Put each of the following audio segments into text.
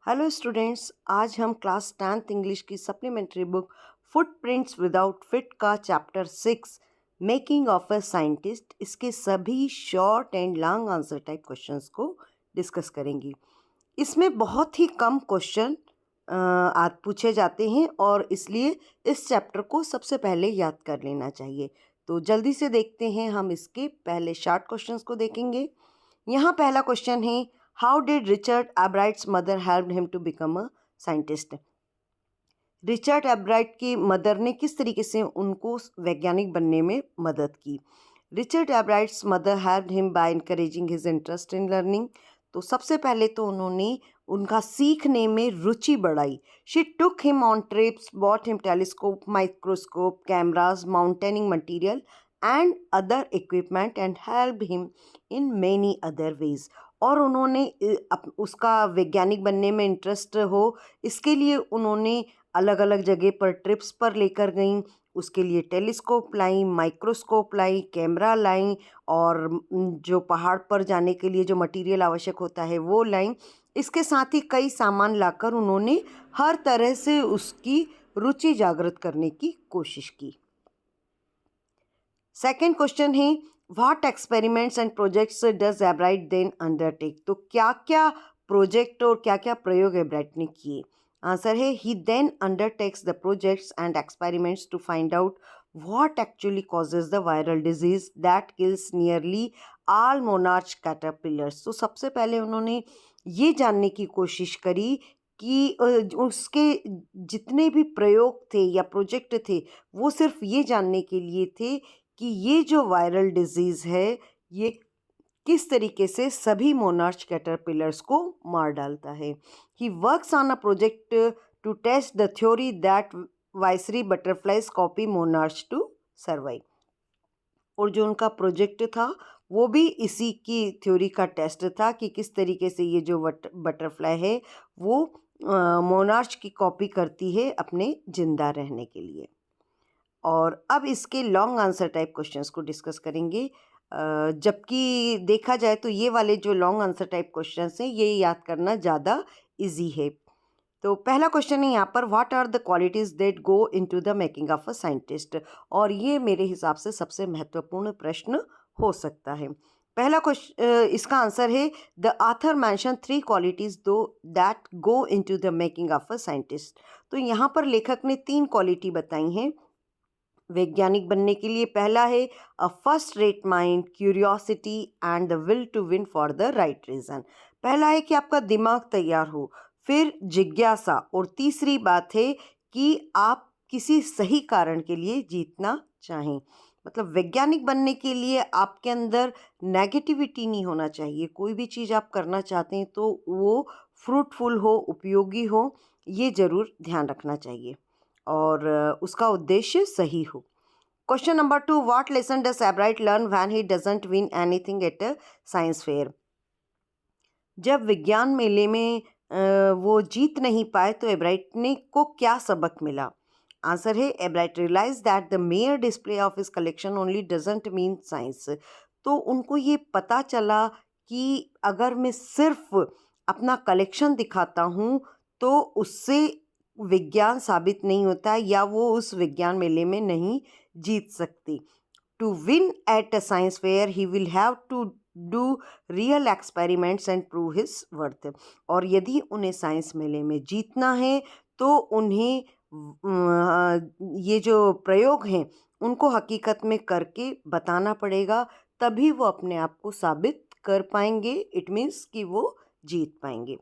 Hello students, आज हम class 10th English की supplementary book Footprints Without Feet का chapter 6 Making of a Scientist इसके सभी short and long answer type questions को डिस्कस करेंगे। इसमें बहुत ही कम क्वेश्चन आज पूछे जाते हैं और इसलिए इस चैप्टर को सबसे पहले याद कर लेना चाहिए। तो जल्दी से देखते हैं, हम इसके पहले शॉर्ट क्वेश्चंस को देखेंगे। यहाँ पहला क्वेश्चन है, how did Richard Ebright's mother help him to become a scientist. Richard Ebright की मदर ने किस तरीके से उनको वैज्ञानिक बनने में मदद की। Richard Ebright's mother help him by encouraging his interest in learning. तो सबसे पहले तो उन्होंने उनका सीखने में रुचि बढ़ाई। She took him on trips, bought him telescope, microscope, cameras, mountaineering material and other equipment and help him in many other ways. और उन्होंने उसका वैज्ञानिक बनने में इंटरेस्ट हो, इसके लिए उन्होंने अलग अलग जगह पर ट्रिप्स पर लेकर गईं। उसके लिए टेलीस्कोप लाई, माइक्रोस्कोप लाई, कैमरा लाई और जो पहाड़ पर जाने के लिए जो मटेरियल आवश्यक होता है वो लाई। इसके साथ ही कई सामान लाकर उन्होंने हर तरह से उसकी रुचि जागृत करने की कोशिश की। सेकेंड क्वेश्चन है, what experiments and projects does Ebright then undertake. तो क्या क्या प्रोजेक्ट और क्या क्या प्रयोग एब्राइट ने किए। आंसर है, he then undertakes the projects and experiments to find out what actually causes the viral disease that kills nearly all monarch caterpillars। तो सबसे पहले उन्होंने ये जानने की कोशिश करी कि उसके जितने भी प्रयोग थे या प्रोजेक्ट थे वो सिर्फ ये जानने के लिए थे कि ये जो वायरल डिजीज़ है ये किस तरीके से सभी मोनार्च कैटरपिलर्स को मार डालता है। He works on a project to test the theory that viceroy butterflies copy monarch to survive. और जो उनका प्रोजेक्ट था वो भी इसी की थ्योरी का टेस्ट था कि किस तरीके से ये जो बटरफ्लाई है वो मोनार्च की कॉपी करती है अपने जिंदा रहने के लिए। और अब इसके लॉन्ग आंसर टाइप क्वेश्चंस को डिस्कस करेंगे। जबकि देखा जाए तो ये वाले जो लॉन्ग आंसर टाइप क्वेश्चंस हैं ये याद करना ज़्यादा इजी है। तो पहला क्वेश्चन है यहाँ पर, what are the qualities that go into the making of a scientist. और ये मेरे हिसाब से सबसे महत्वपूर्ण प्रश्न हो सकता है। पहला क्वेश्चन, इसका आंसर है, द ऑथर मेंशन 3 क्वालिटीज़ दो that go into the making of a scientist. तो यहाँ पर लेखक ने 3 क्वालिटी बताई हैं वैज्ञानिक बनने के लिए। पहला है a first rate mind, curiosity and the will to win for the right reason. पहला है कि आपका दिमाग तैयार हो, फिर जिज्ञासा, और तीसरी बात है कि आप किसी सही कारण के लिए जीतना चाहें। मतलब वैज्ञानिक बनने के लिए आपके अंदर नेगेटिविटी नहीं होना चाहिए। कोई भी चीज़ आप करना चाहते हैं तो वो फ्रूटफुल हो, उपयोगी हो, ये ज़रूर ध्यान रखना चाहिए और उसका उद्देश्य सही हो। Question number 2, what lesson does एब्राइट learn when he doesn't win anything at a science fair. जब विज्ञान मेले में वो जीत नहीं पाए तो एब्राइट ने को क्या सबक मिला। आंसर है, Ebright realise that the mere display of his collection only doesn't mean science. तो उनको ये पता चला कि अगर मैं सिर्फ अपना कलेक्शन दिखाता हूँ तो उससे विज्ञान साबित नहीं होता या वो उस विज्ञान मेले में नहीं जीत सकती। To win at a science fair he will have to do real experiments and prove his worth. और यदि उन्हें साइंस मेले में जीतना है तो उन्हें ये जो प्रयोग हैं उनको हकीकत में करके बताना पड़ेगा, तभी वो अपने आप को साबित कर पाएंगे। इट मीन्स कि वो जीत पाएंगे।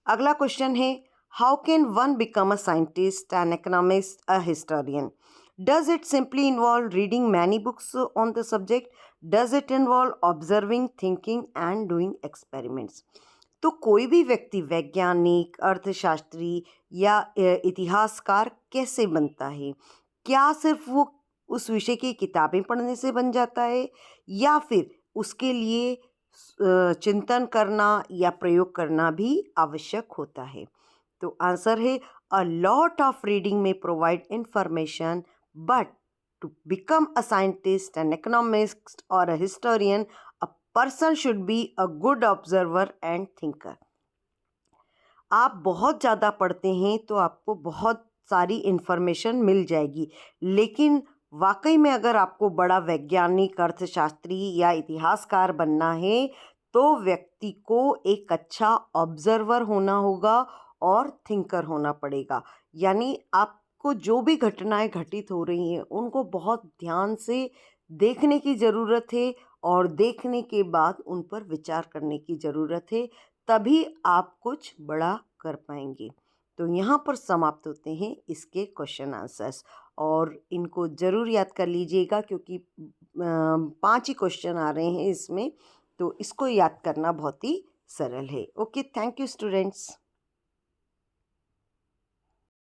अगला क्वेश्चन है, how can one become a scientist, an economist, a historian. Does it simply involve reading many books on the subject, does it involve observing, thinking and doing experiments. तो कोई भी व्यक्ति वैज्ञानिक, अर्थशास्त्री या इतिहासकार कैसे बनता है। क्या सिर्फ वो उस विषय की किताबें पढ़ने से बन जाता है या फिर उसके लिए चिंतन करना या प्रयोग करना भी आवश्यक होता है। तो आंसर है, अ लॉट ऑफ रीडिंग में provide information but to become a scientist, an economist और a historian, a person should be a good observer and thinker। आप बहुत ज़्यादा पढ़ते हैं तो आपको बहुत सारी इन्फॉर्मेशन मिल जाएगी, लेकिन वाकई में अगर आपको बड़ा वैज्ञानिक, अर्थशास्त्री या इतिहासकार बनना है तो व्यक्ति को एक अच्छा ऑब्जर्वर होना होगा और थिंकर होना पड़ेगा। यानी आपको जो भी घटनाएं घटित हो रही हैं उनको बहुत ध्यान से देखने की ज़रूरत है और देखने के बाद उन पर विचार करने की ज़रूरत है, तभी आप कुछ बड़ा कर पाएंगे। तो यहाँ पर समाप्त होते हैं इसके क्वेश्चन आंसर्स, और इनको ज़रूर याद कर लीजिएगा क्योंकि 5 ही क्वेश्चन आ रहे हैं इसमें, तो इसको याद करना बहुत ही सरल है। Okay, thank you students.